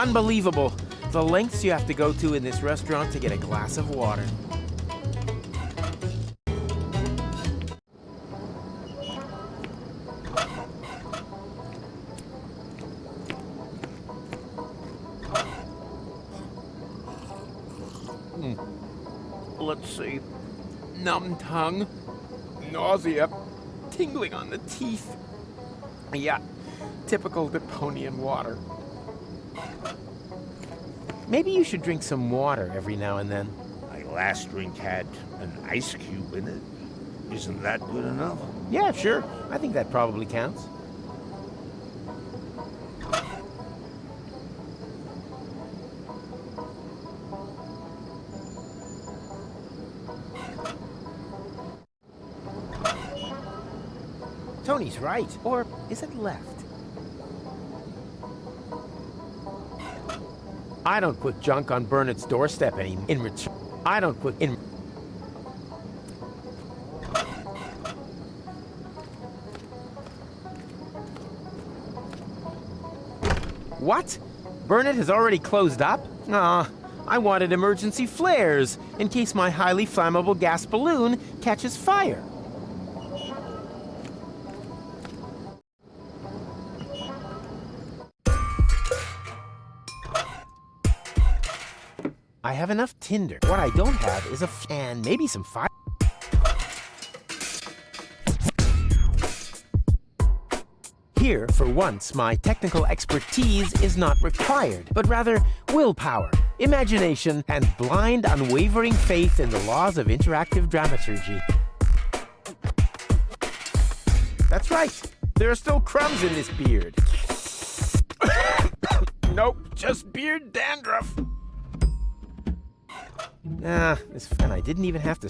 Unbelievable. The lengths you have to go to in this restaurant to get a glass of water. Let's see. Numb tongue, nausea, tingling on the teeth. Yeah, typical Deponian water. Maybe you should drink some water every now and then. My last drink had an ice cube in it. Isn't that good enough? Yeah, sure. I think that probably counts. Tony's right. Or is it left? I don't put junk on Burnett's doorstep anymore. In return, I don't put in... What? Burnett has already closed up? Aw, I wanted emergency flares in case my highly flammable gas balloon catches fire. I have enough tinder. What I don't have is and maybe some fire. Here, for once, my technical expertise is not required, but rather willpower, imagination, and blind, unwavering faith in the laws of interactive dramaturgy. That's right. There are still crumbs in this beard. Nope, just beard dandruff. This fun. I didn't even have to...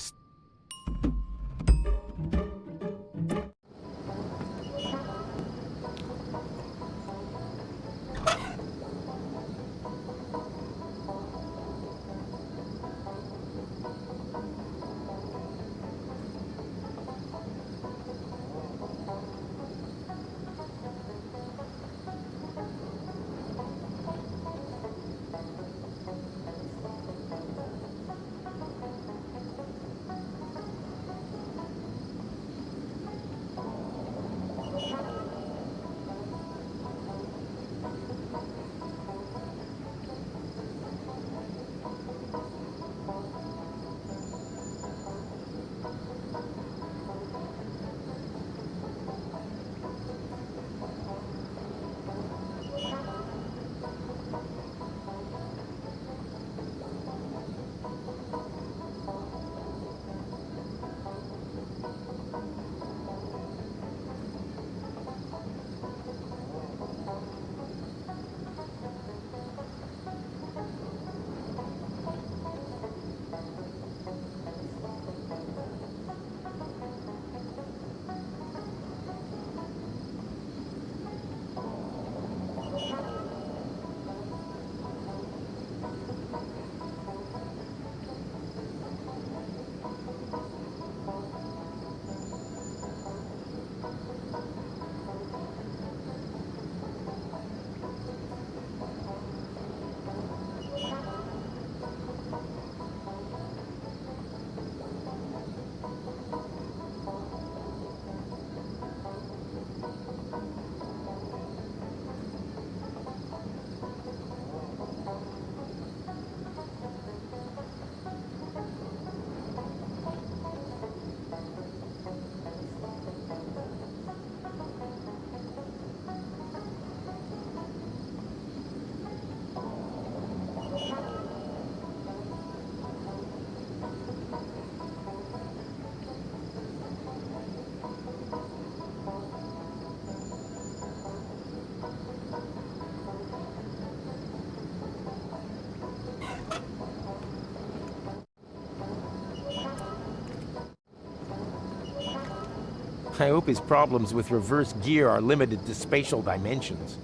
I hope his problems with reverse gear are limited to spatial dimensions.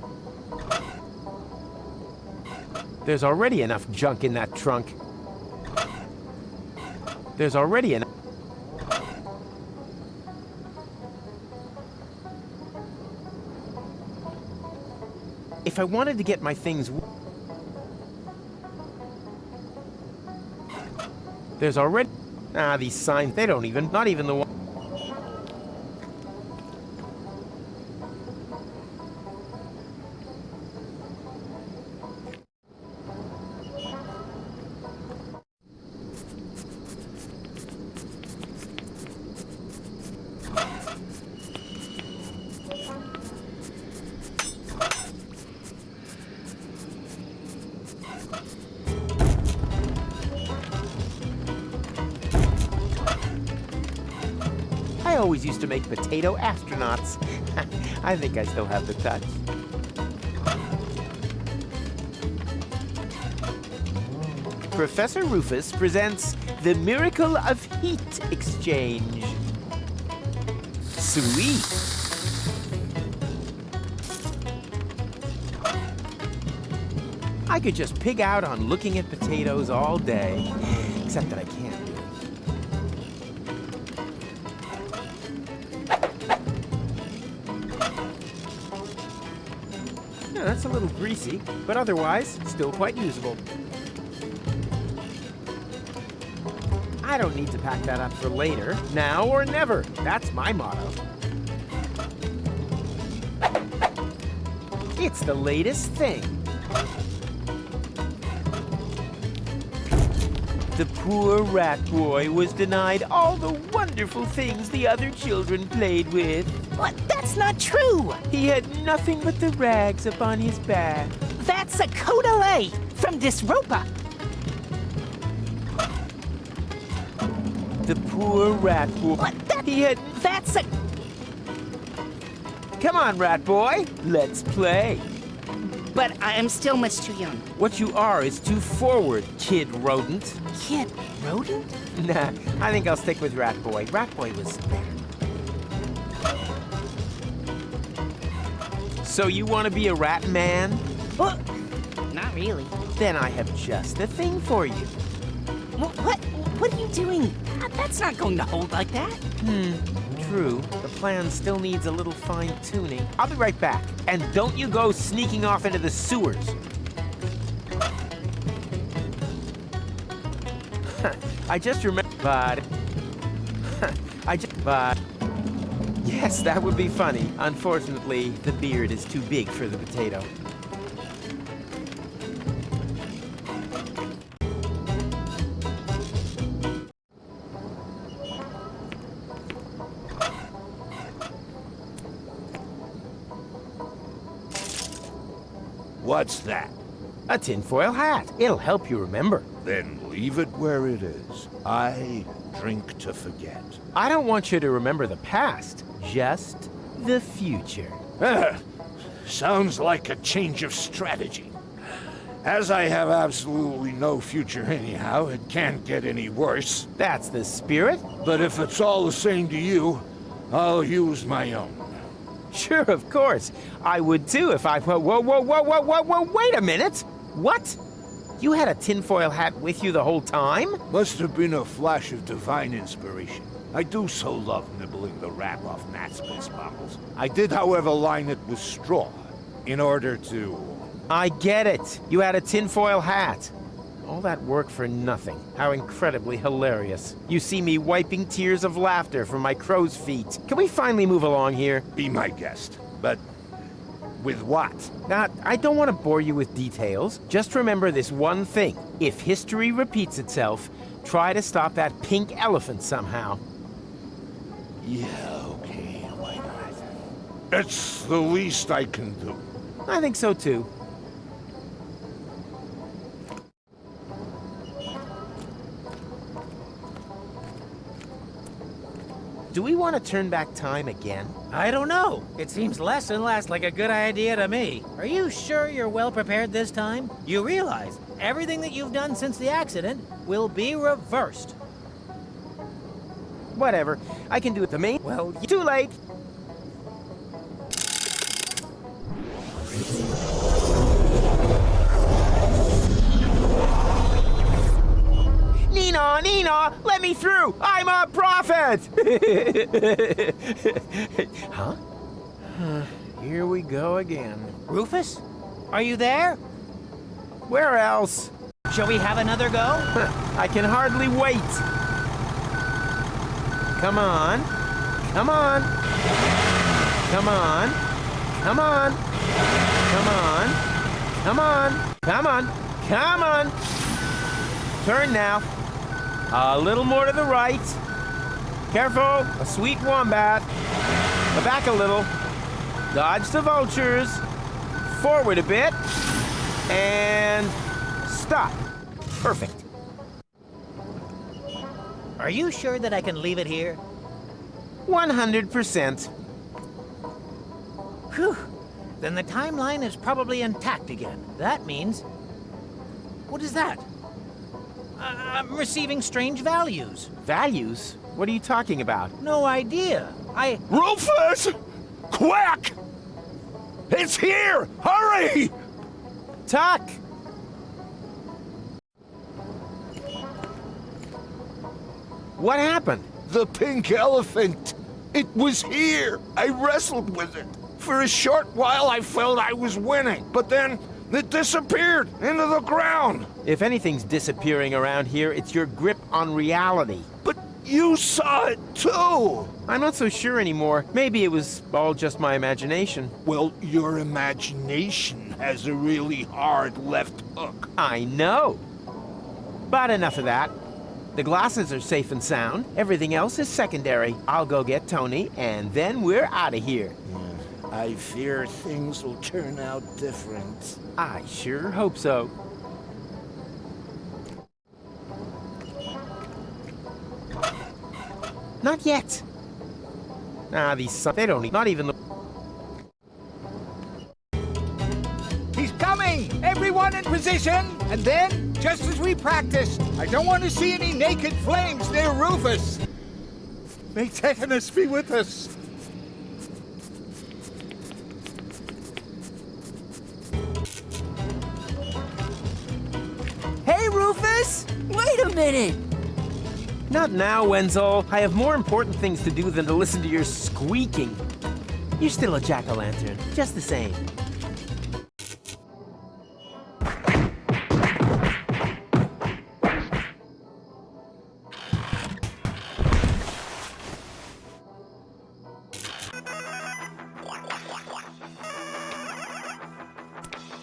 There's already enough junk in that trunk. There's already enough... If I wanted to get my things... There's already... Ah, these signs, they don't even... Not even the one... I always used to make potato astronauts. I think I still have the touch. Professor Rufus presents the miracle of heat exchange. Sweet. I could just pig out on looking at potatoes all day, except that I can't do it. Yeah, that's a little greasy, but otherwise, still quite usable. I don't need to pack that up for later. Now or never. That's my motto. It's the latest thing. The poor rat boy was denied all the wonderful things the other children played with. What? That's not true! He had nothing but the rags upon his back. That's a Kodalay from Disropa. The poor rat boy. What? That's a... Come on, rat boy. Let's play. But I'm still much too young. What you are is too forward, kid rodent. Kid rodent? Nah, I think I'll stick with rat boy. Rat boy was better. So you want to be a rat man? Well, not really. Then I have just the thing for you. What are you doing? That's not going to hold like that. True. The plan still needs a little fine-tuning. I'll be right back. And don't you go sneaking off into the sewers. I just remember... But... Yes, that would be funny. Unfortunately, the beard is too big for the potato. What's that? A tinfoil hat. It'll help you remember. Then leave it where it is. I drink to forget. I don't want you to remember the past, just the future. Sounds like a change of strategy. As I have absolutely no future anyhow, it can't get any worse. That's the spirit. But if it's all the same to you, I'll use my own. Sure, of course. I would too if I... Whoa, wait a minute! What? You had a tinfoil hat with you the whole time? Must have been a flash of divine inspiration. I do so love nibbling the wrap off Nat's piss bottles. I did, however, line it with straw, in order to... I get it. You had a tinfoil hat. All that work for nothing. How incredibly hilarious. You see me wiping tears of laughter from my crow's feet. Can we finally move along here? Be my guest. But with what? I don't want to bore you with details. Just remember this one thing. If history repeats itself, try to stop that pink elephant somehow. Yeah, okay, why not? It's the least I can do. I think so too. Do we want to turn back time again? I don't know. It seems less and less like a good idea to me. Are you sure you're well prepared this time? You realize everything that you've done since the accident will be reversed. Whatever. I can do it to me. Well, too late. Nina, let me through! I'm a prophet! Huh? Here we go again. Rufus? Are you there? Where else? Shall we have another go? I can hardly wait. Come on. Come on. Come on. Come on. Come on. Come on. Come on. Come on. Turn now. A little more to the right. Careful. A sweet wombat. Back a little. Dodge the vultures. Forward a bit. And stop. Perfect. Are you sure that I can leave it here? 100%. Whew. Then the timeline is probably intact again. That means... What is that? I'm receiving strange values. Values? What are you talking about? No idea. Rufus! Quick! It's here! Hurry! Tuck! What happened? The pink elephant. It was here. I wrestled with it. For a short while, I felt I was winning, but then it disappeared into the ground. If anything's disappearing around here, it's your grip on reality. But you saw it too. I'm not so sure anymore. Maybe it was all just my imagination. Well, your imagination has a really hard left hook. I know. But enough of that. The glasses are safe and sound. Everything else is secondary. I'll go get Tony, and then we're out of here. I fear things will turn out different. I sure hope so. Not yet. They don't not even look. He's coming! Everyone in position! And then, just as we practiced, I don't want to see any naked flames near Rufus. May tetanus be with us. Hey, Rufus! Wait a minute! Not now, Wenzel. I have more important things to do than to listen to your squeaking. You're still a jack-o'-lantern, just the same.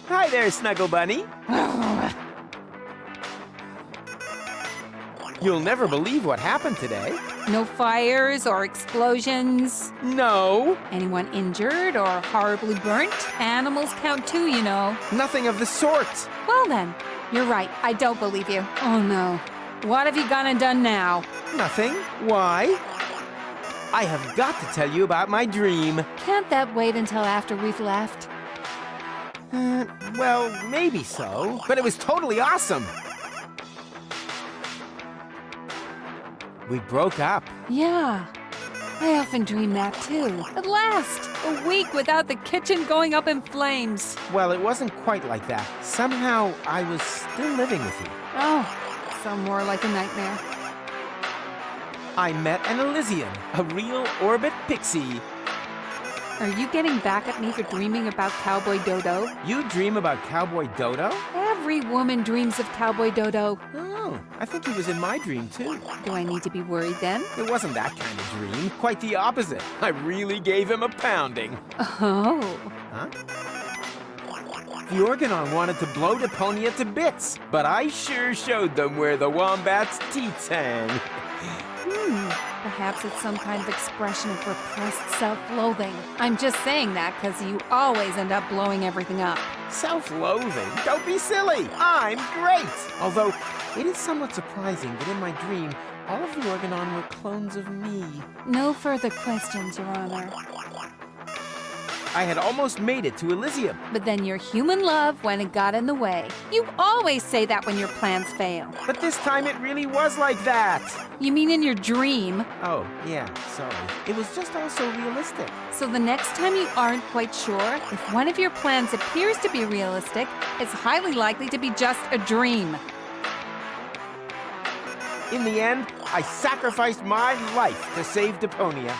Hi there, Snuggle Bunny. You'll never believe what happened today. No fires or explosions? No, Anyone injured or horribly burnt? Animals count too, you know. nothing of the sort. Well then, you're right. I don't believe you. Oh no. What have you gone and done now? Nothing. Why? I have got to tell you about my dream. Can't that wait until after we've left? Well, maybe so, but it was totally awesome. We broke up. Yeah. I often dream that too. At last! A week without the kitchen going up in flames. Well, it wasn't quite like that. Somehow, I was still living with you. Oh, so more like a nightmare. I met an Elysian, a real orbit pixie. Are you getting back at me for dreaming about Cowboy Dodo? You dream about Cowboy Dodo? Every woman dreams of Cowboy Dodo. Oh, I think he was in my dream, too. Do I need to be worried then? It wasn't that kind of dream. Quite the opposite. I really gave him a pounding. Oh. Huh? The Organon wanted to blow Deponia to bits, but I sure showed them where the wombat's teats hang. Perhaps it's some kind of expression of repressed self-loathing. I'm just saying that because you always end up blowing everything up. Self-loathing? Don't be silly! I'm great! Although, it is somewhat surprising that in my dream, all of the Organon were clones of me. No further questions, Your Honor. I had almost made it to Elysium. But then your human love went and got in the way. You always say that when your plans fail. But this time it really was like that. You mean in your dream? Oh, yeah, sorry. It was just also realistic. So the next time you aren't quite sure, if one of your plans appears to be realistic, it's highly likely to be just a dream. In the end, I sacrificed my life to save Deponia.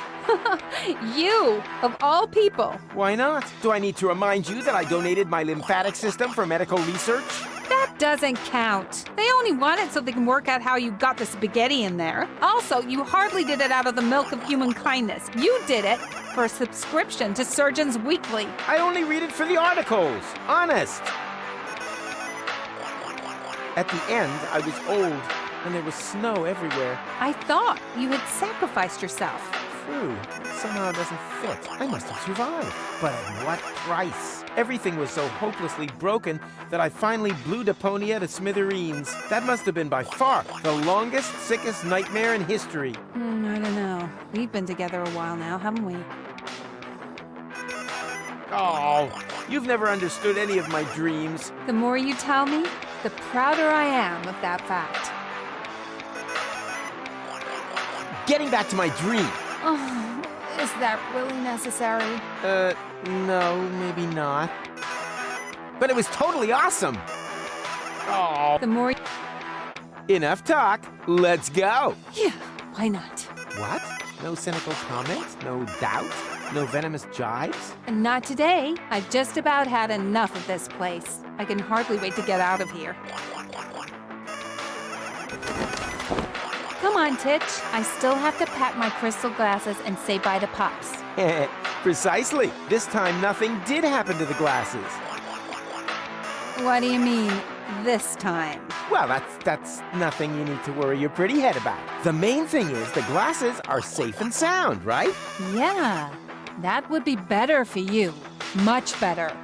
You, of all people. Why not? Do I need to remind you that I donated my lymphatic system for medical research? That doesn't count. They only want it so they can work out how you got the spaghetti in there. Also, you hardly did it out of the milk of human kindness. You did it for a subscription to Surgeons Weekly. I only read it for the articles. Honest. At the end, I was old, and there was snow everywhere. I thought you had sacrificed yourself. True. Somehow it doesn't fit. I must have survived. But at what price? Everything was so hopelessly broken that I finally blew Deponia to smithereens. That must have been by far the longest, sickest nightmare in history. I don't know. We've been together a while now, haven't we? Oh, you've never understood any of my dreams. The more you tell me, the prouder I am of that fact. Getting back to my dream. Oh, is that really necessary? No, maybe not. But it was totally awesome. Oh. The more... Enough talk. Let's go. Yeah, why not? What? No cynical comments? No doubt? No venomous jibes? And not today. I've just about had enough of this place. I can hardly wait to get out of here. Come on, Titch. I still have to pat my crystal glasses and say bye to Pops. Precisely. This time nothing did happen to the glasses. What do you mean, this time? Well, that's nothing you need to worry your pretty head about. The main thing is the glasses are safe and sound, right? Yeah, that would be better for you. Much better.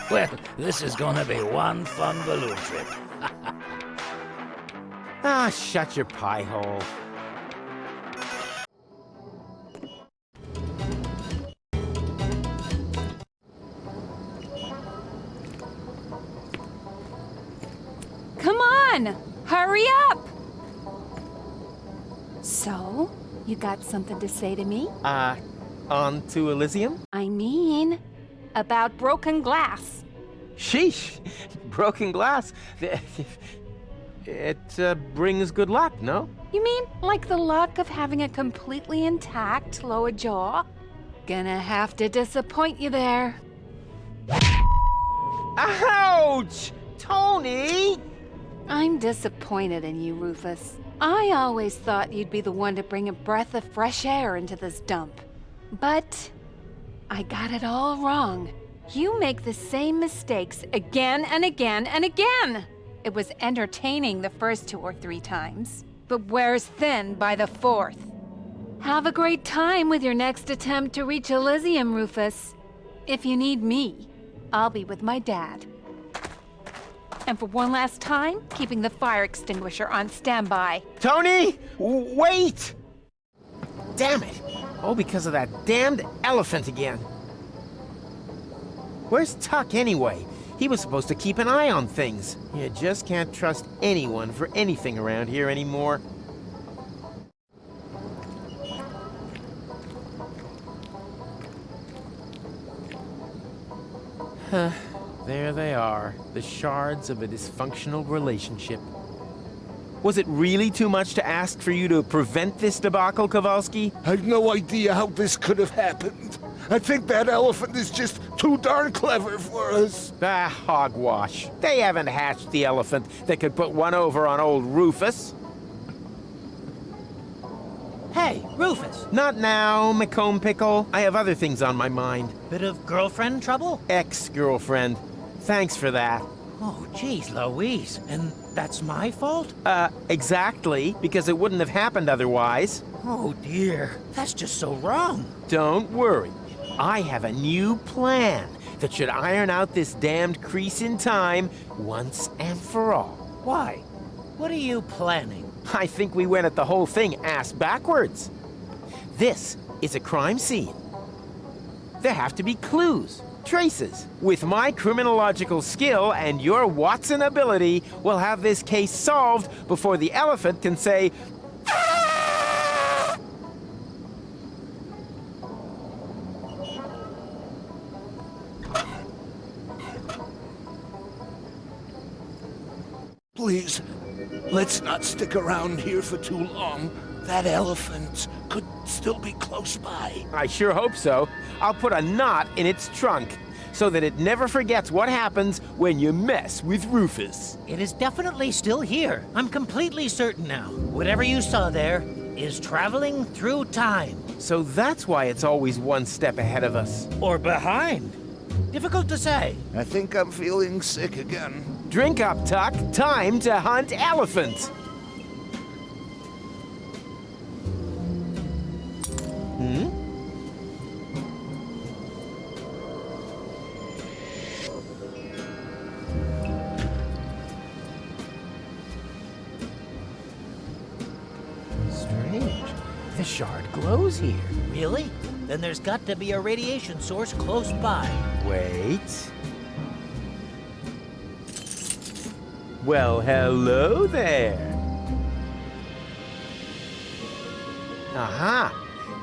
Well, this is gonna be one fun balloon trip. Ah, shut your pie hole. Come on! Hurry up! So, you got something to say to me? On to Elysium? I mean, about broken glass. Sheesh, broken glass. It brings good luck, no? You mean like the luck of having a completely intact lower jaw? Gonna have to disappoint you there. Ouch! Tony! I'm disappointed in you, Rufus. I always thought you'd be the one to bring a breath of fresh air into this dump. But I got it all wrong. You make the same mistakes again and again and again. It was entertaining the first 2 or 3 times, but wears thin by the 4th. Have a great time with your next attempt to reach Elysium, Rufus. If you need me, I'll be with my dad. And for one last time, keeping the fire extinguisher on standby. Tony! Wait! Damn it! Oh, because of that damned elephant again. Where's Tuck anyway? He was supposed to keep an eye on things. You just can't trust anyone for anything around here anymore. Huh. There they are, the shards of a dysfunctional relationship. Was it really too much to ask for you to prevent this debacle, Kowalski? I've no idea how this could have happened. I think that elephant is just too darn clever for us. Ah, hogwash. They haven't hatched the elephant that could put one over on old Rufus. Hey, Rufus. Not now, Macomb Pickle. I have other things on my mind. Bit of girlfriend trouble? Ex-girlfriend. Thanks for that. Oh, geez, Louise. And that's my fault? Exactly, because it wouldn't have happened otherwise. Oh, dear. That's just so wrong. Don't worry. I have a new plan that should iron out this damned crease in time once and for all. Why? What are you planning? I think we went at the whole thing ass backwards. This is a crime scene. There have to be clues, traces. With my criminological skill and your Watson ability, we'll have this case solved before the elephant can say, Please, let's not stick around here for too long. That elephant could still be close by. I sure hope so. I'll put a knot in its trunk. so that it never forgets what happens when you mess with Rufus. It is definitely still here. I'm completely certain now. Whatever you saw there is traveling through time. So that's why it's always one step ahead of us. Or behind. Difficult to say. I think I'm feeling sick again. Drink up, Tuck. Time to hunt elephants. Strange. The shard glows here. Really? Then there's got to be a radiation source close by. Wait. Well, hello there. Aha!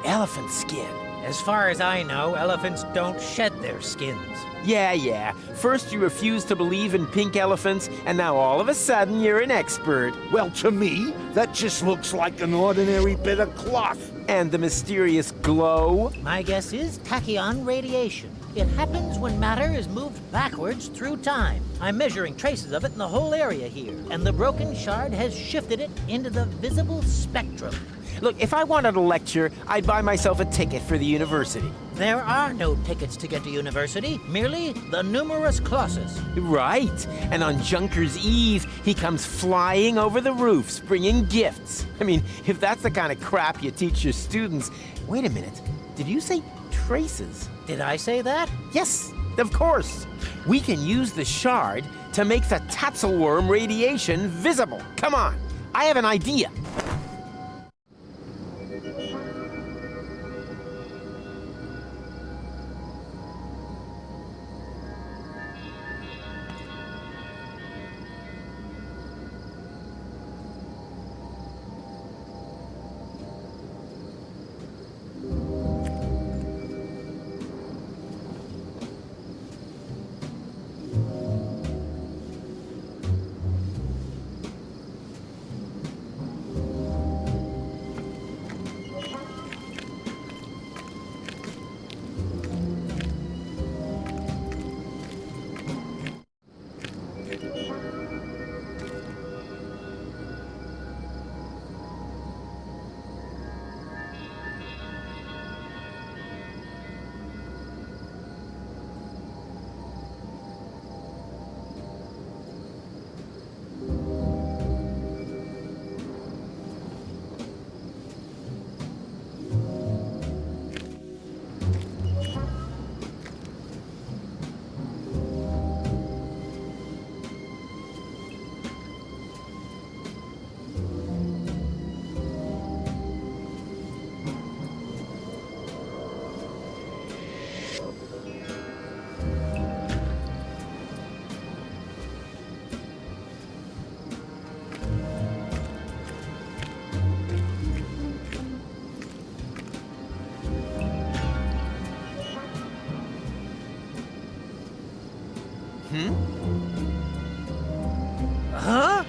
Elephant skin. As far as I know, elephants don't shed their skins. Yeah. First you refused to believe in pink elephants, and now all of a sudden you're an expert. Well, to me, that just looks like an ordinary bit of cloth. And the mysterious glow? My guess is tachyon radiation. It happens when matter is moved backwards through time. I'm measuring traces of it in the whole area here, and the broken shard has shifted it into the visible spectrum. Look, if I wanted a lecture, I'd buy myself a ticket for the university. There are no tickets to get to university, merely the numerous clauses. Right. And on Junker's Eve, he comes flying over the roofs, bringing gifts. I mean, if that's the kind of crap you teach your students... Wait a minute. Did you say traces? Did I say that? Yes, of course. We can use the shard to make the Tatzelworm radiation visible. Come on. I have an idea. Huh?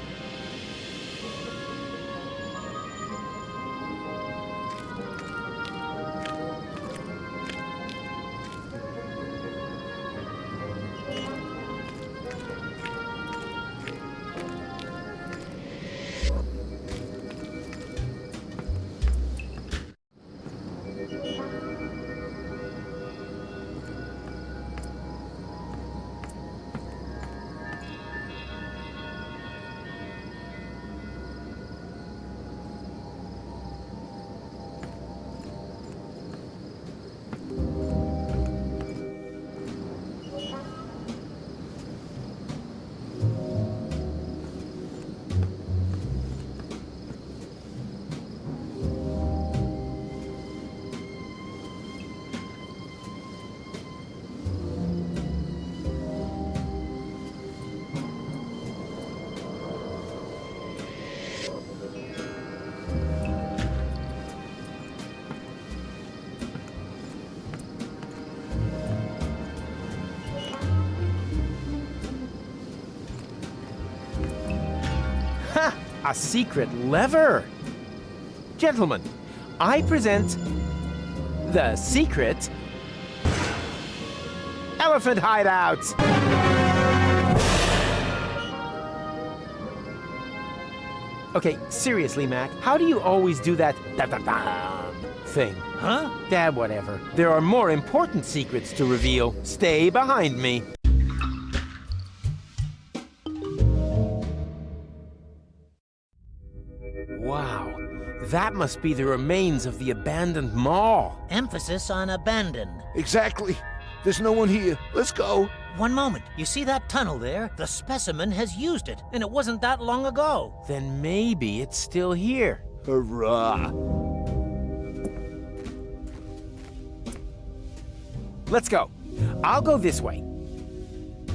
Ha! A secret lever! Gentlemen, I present the secret elephant hideout! Okay, seriously, Mac, how do you always do that thing? Huh? Dad, whatever. There are more important secrets to reveal. Stay behind me. Wow, that must be the remains of the abandoned mall. Emphasis on abandon. Exactly. There's no one here. Let's go. One moment. You see that tunnel there? The specimen has used it, and it wasn't that long ago. Then maybe it's still here. Hurrah. Let's go. I'll go this way.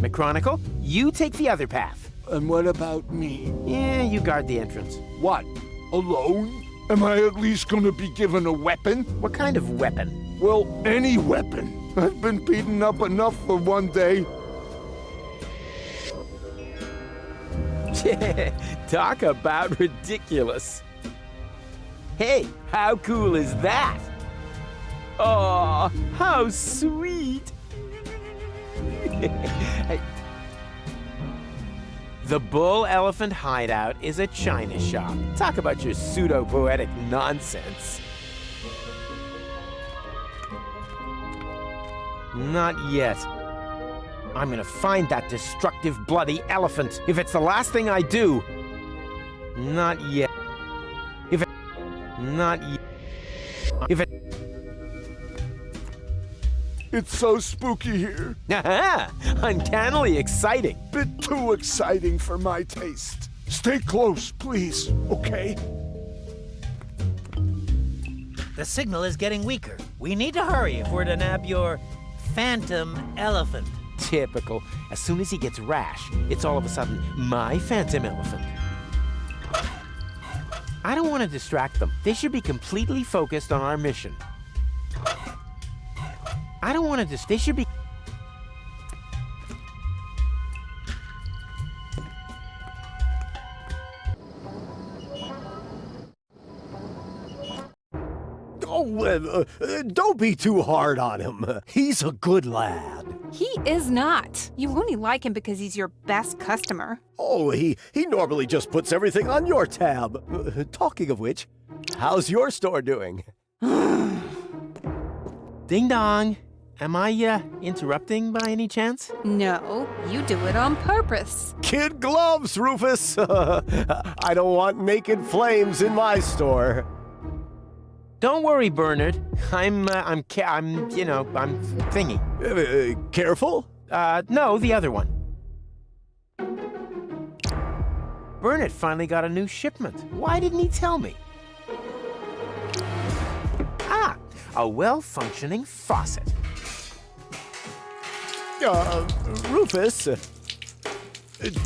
McChronicle, you take the other path. And what about me? Yeah, you guard the entrance. What? Alone? Am I at least gonna be given a weapon? What kind of weapon? Well, any weapon. I've been beaten up enough for one day. Talk about ridiculous. Hey, how cool is that? Oh, how sweet. The Bull Elephant Hideout is a china shop. Talk about your pseudo-poetic nonsense. Not yet. I'm gonna find that destructive, bloody elephant. If it's the last thing I do. Not yet. Not yet. If it... It's so spooky here. Aha! Uncannily exciting. Bit too exciting for my taste. Stay close, please, okay? The signal is getting weaker. We need to hurry if we're to nab your phantom elephant. Typical. As soon as he gets rash, it's all of a sudden my phantom elephant. I don't want to distract them. They should be completely focused on our mission. I don't want to they should be... Oh, don't be too hard on him. He's a good lad. He is not. You only like him because he's your best customer. Oh, he normally just puts everything on your tab. Talking of which, how's your store doing? Ding dong. Am I, interrupting by any chance? No, you do it on purpose. Kid gloves, Rufus. I don't want naked flames in my store. Don't worry, Bernard. I'm thingy. Careful? No, the other one. Bernard finally got a new shipment. Why didn't he tell me? Ah, a well-functioning faucet. Rufus,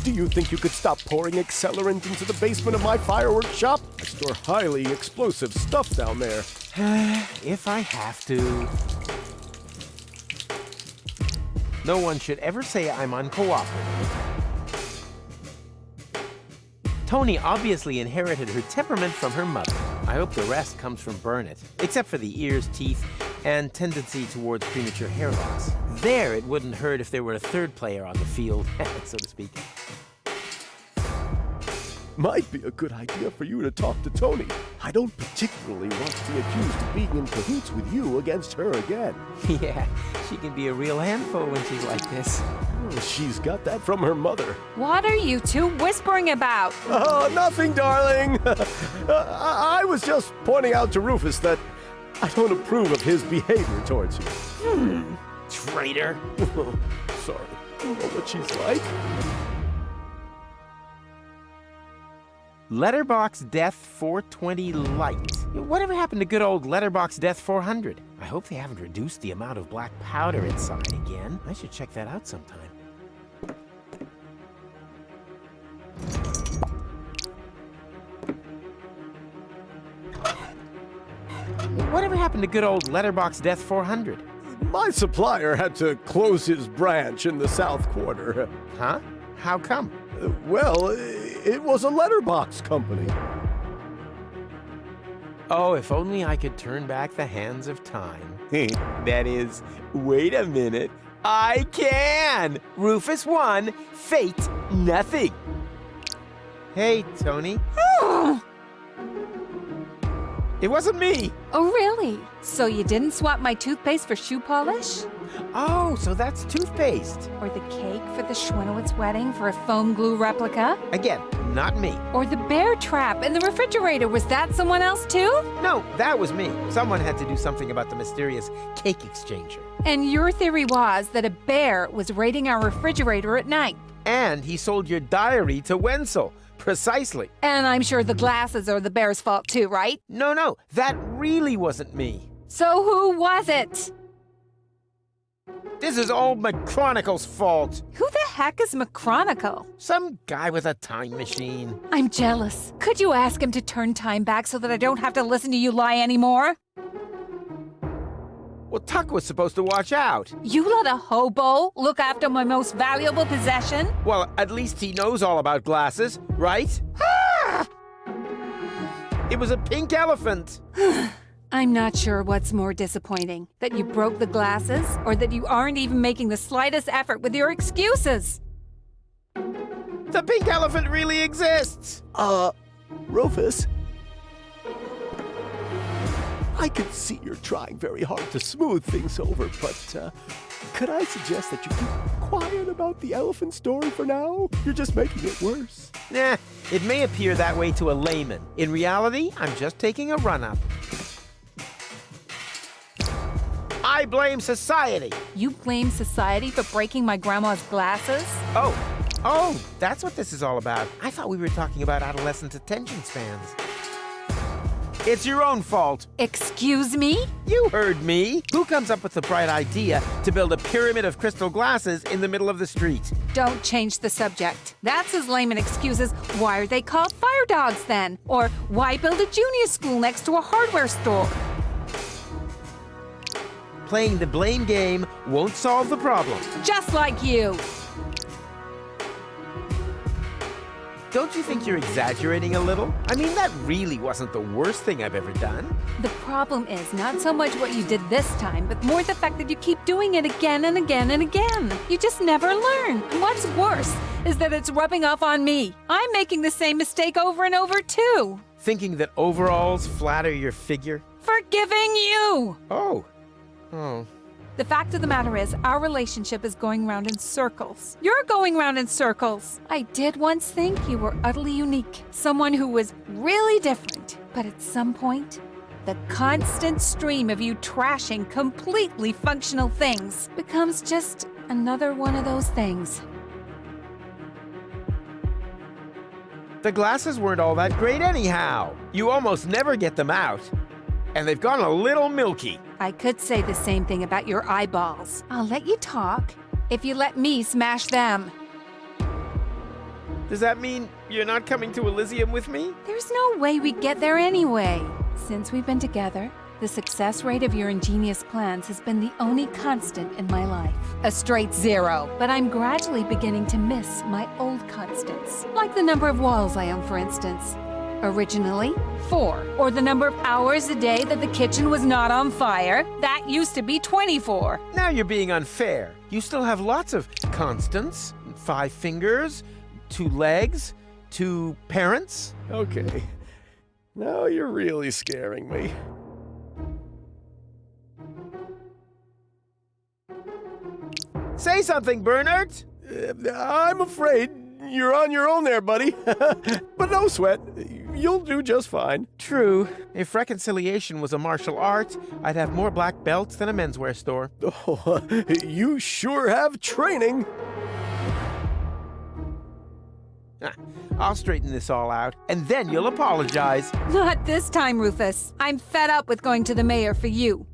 do you think you could stop pouring accelerant into the basement of my fireworks shop? I store highly explosive stuff down there. If I have to. No one should ever say I'm uncooperative. Tony obviously inherited her temperament from her mother. I hope the rest comes from Burnett, except for the ears, teeth, and tendency towards premature hair loss. There, it wouldn't hurt if there were a third player on the field, so to speak. Might be a good idea for you to talk to Tony. I don't particularly want to be accused of being in cahoots with you against her again. Yeah, she can be a real handful when she's like this. Oh, she's got that from her mother. What are you two whispering about? Oh, nothing, darling. I was just pointing out to Rufus that I don't approve of his behavior towards you. Traitor. Sorry. You know what she's like? Letterbox Death 420 Light. Whatever happened to good old Letterbox Death 400? I hope they haven't reduced the amount of black powder inside again. I should check that out sometime. Whatever happened to good old Letterbox Death 400? My supplier had to close his branch in the South Quarter. Huh? How come? Well, it was a letterbox company. Oh, if only I could turn back the hands of time. That is, wait a minute. I can! Rufus 1, Fate nothing. Hey, Tony. It wasn't me. Oh, really? So you didn't swap my toothpaste for shoe polish? Oh, so that's toothpaste. Or the cake for the Schwinowitz wedding for a foam glue replica? Again, not me. Or the bear trap in the refrigerator, was that someone else too? No, that was me. Someone had to do something about the mysterious cake exchanger. And your theory was that a bear was raiding our refrigerator at night. And he sold your diary to Wenzel. Precisely. And I'm sure the glasses are the bear's fault too, right? No, that really wasn't me. So who was it? This is old McChronicle's fault. Who the heck is McChronicle? Some guy with a time machine. I'm jealous. Could you ask him to turn time back so that I don't have to listen to you lie anymore? Well, Tuck was supposed to watch out. You let a hobo look after my most valuable possession? Well, at least he knows all about glasses, right? It was a pink elephant. I'm not sure what's more disappointing, that you broke the glasses or that you aren't even making the slightest effort with your excuses. The pink elephant really exists. Rufus? I can see you're trying very hard to smooth things over, but could I suggest that you keep quiet about the elephant story for now? You're just making it worse. Nah, it may appear that way to a layman. In reality, I'm just taking a run-up. I blame society. You blame society for breaking my grandma's glasses? Oh, that's what this is all about. I thought we were talking about adolescent attention spans. It's your own fault. Excuse me? You heard me. Who comes up with the bright idea to build a pyramid of crystal glasses in the middle of the street? Don't change the subject. That's as lame an excuse as, why are they called fire dogs then? Or why build a junior school next to a hardware store? Playing the blame game won't solve the problem. Just like you. Don't you think you're exaggerating a little? I mean, that really wasn't the worst thing I've ever done. The problem is not so much what you did this time, but more the fact that you keep doing it again and again and again. You just never learn. And what's worse is that it's rubbing off on me. I'm making the same mistake over and over too. Thinking that overalls flatter your figure? Forgiving you! Oh. The fact of the matter is, our relationship is going round in circles. You're going round in circles. I did once think you were utterly unique, someone who was really different. But at some point, the constant stream of you trashing completely functional things becomes just another one of those things. The glasses weren't all that great anyhow. You almost never get them out. And they've gone a little milky. I could say the same thing about your eyeballs. I'll let you talk if you let me smash them. Does that mean you're not coming to Elysium with me? There's no way we get there anyway. Since we've been together, the success rate of your ingenious plans has been the only constant in my life. A straight 0. But I'm gradually beginning to miss my old constants. Like the number of walls I own, for instance. Originally, 4. Or the number of hours a day that the kitchen was not on fire. That used to be 24. Now you're being unfair. You still have lots of constants. 5 fingers, 2 legs, 2 parents. Okay. Now you're really scaring me. Say something, Bernard. I'm afraid you're on your own there, buddy. But no sweat. You'll do just fine. True. If reconciliation was a martial art, I'd have more black belts than a menswear store. Oh, you sure have training. I'll straighten this all out, and then you'll apologize. Not this time, Rufus. I'm fed up with going to the mayor for you.